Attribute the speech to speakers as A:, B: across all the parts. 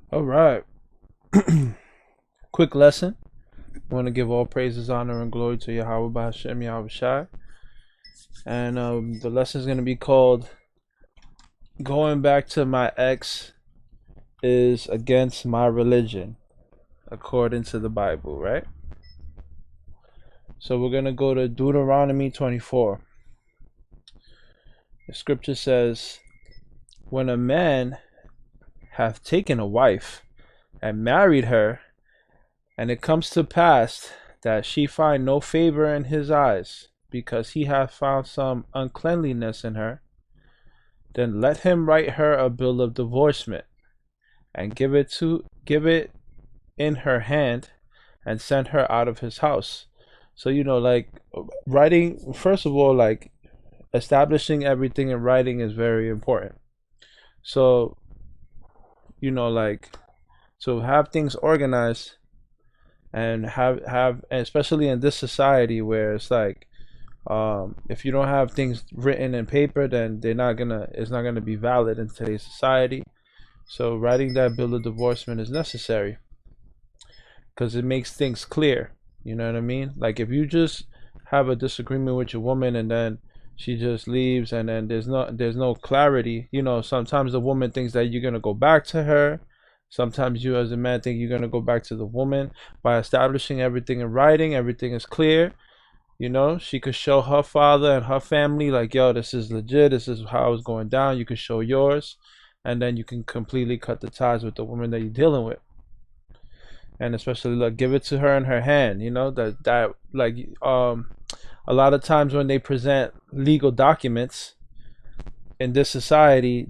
A: All right. Quick lesson. I want to give all praises, honor, and glory to Yahweh Bahashem Yahweh Shai. And the lesson is going to be called Going Back to My Ex is Against My Religion, according to the Bible, right? So we're going to go to Deuteronomy 24. The scripture says, when a man hath taken a wife and married her, and it comes to pass that she find no favor in his eyes, because he hath found some uncleanliness in her, then let him write her a bill of divorcement, and give it in her hand, and send her out of his house. So like writing, first of all, like establishing everything in writing is very important. So like to have things organized and have especially in this society where it's like if you don't have things written in paper, then it's not gonna be valid in today's society. So writing that bill of divorcement is necessary because it makes things clear. You know what I mean? Like if you just have a disagreement with your woman and then she just leaves and then there's no clarity. Sometimes the woman thinks that you're gonna go back to her. Sometimes you as a man think you're gonna go back to the woman. By establishing everything in writing, everything is clear. She could show her father and her family, like, yo, this is legit. This is how it's going down. You could show yours, and then you can completely cut the ties with the woman that you're dealing with. And especially, like, give it to her in her hand. That like a lot of times when they present legal documents in this society,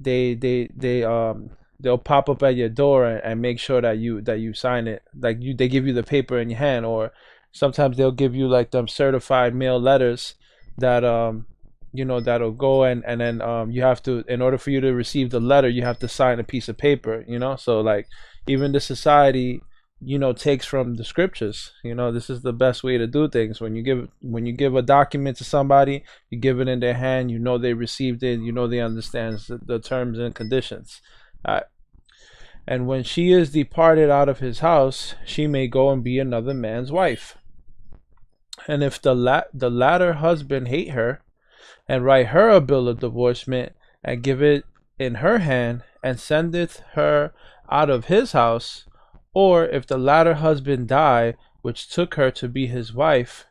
A: they'll pop up at your door and make sure that you sign it. Like they give you the paper in your hand, or sometimes they'll give you like them certified mail letters that that'll go and then you have to, in order for you to receive the letter, you have to sign a piece of paper. So like even the society takes from the scriptures. This is the best way to do things. When you give a document to somebody, you give it in their hand, they received it, they understand the terms and conditions. And when she is departed out of his house, she may go and be another man's wife. And if the latter husband hate her, and write her a bill of divorcement, and give it in her hand, and sendeth her out of his house, or if the latter husband die, which took her to be his wife,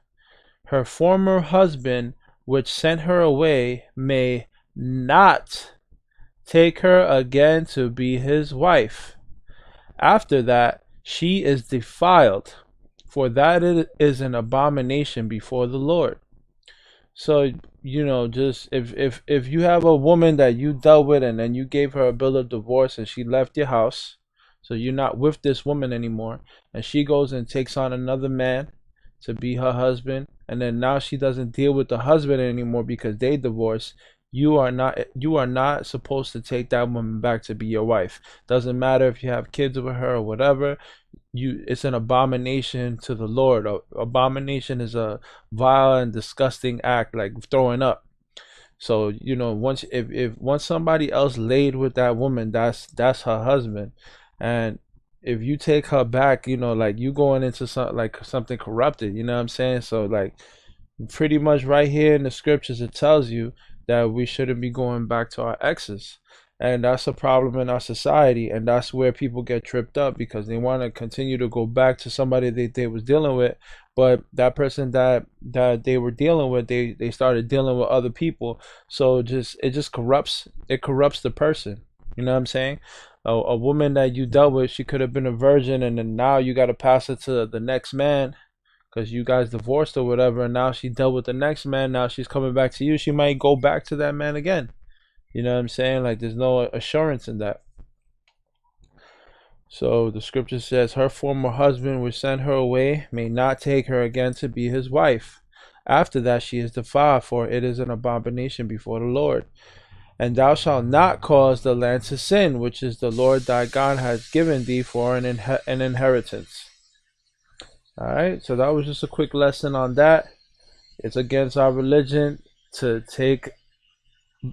A: her former husband, which sent her away, may not take her again to be his wife. After that, she is defiled, for that it is an abomination before the Lord. So, just if you have a woman that you dealt with and then you gave her a bill of divorce and she left your house, so you're not with this woman anymore, and she goes and takes on another man to be her husband, and then now she doesn't deal with the husband anymore because they divorced. You are not supposed to take that woman back to be your wife. Doesn't matter if you have kids with her or whatever. It's an abomination to the Lord. Abomination is a vile and disgusting act, like throwing up. So once somebody else laid with that woman, that's her husband. And if you take her back, like you going into something corrupted. You know what I'm saying? So like pretty much right here in the scriptures, it tells you that we shouldn't be going back to our exes. And that's a problem in our society, and that's where people get tripped up because they want to continue to go back to somebody they was dealing with, but that person that they were dealing with, they started dealing with other people. So it just corrupts the person. You know what I'm saying? A woman that you dealt with, she could have been a virgin, and then now you got to pass it to the next man because you guys divorced or whatever, and now she dealt with the next man. Now she's coming back to you. She might go back to that man again. You know what I'm saying? Like there's no assurance in that. So the scripture says, her former husband which sent her away may not take her again to be his wife. After that she is defiled, for it is an abomination before the Lord. And thou shalt not cause the land to sin, which is the Lord thy God has given thee for an inheritance. All right, so that was just a quick lesson on that. It's against our religion to take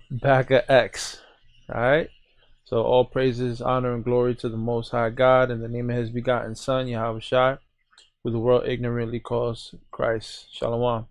A: back an ex. All right, So all praises, honor, and glory to the Most High God in the name of His begotten Son, Yahweh Shai, who the world ignorantly calls Christ. Shalom.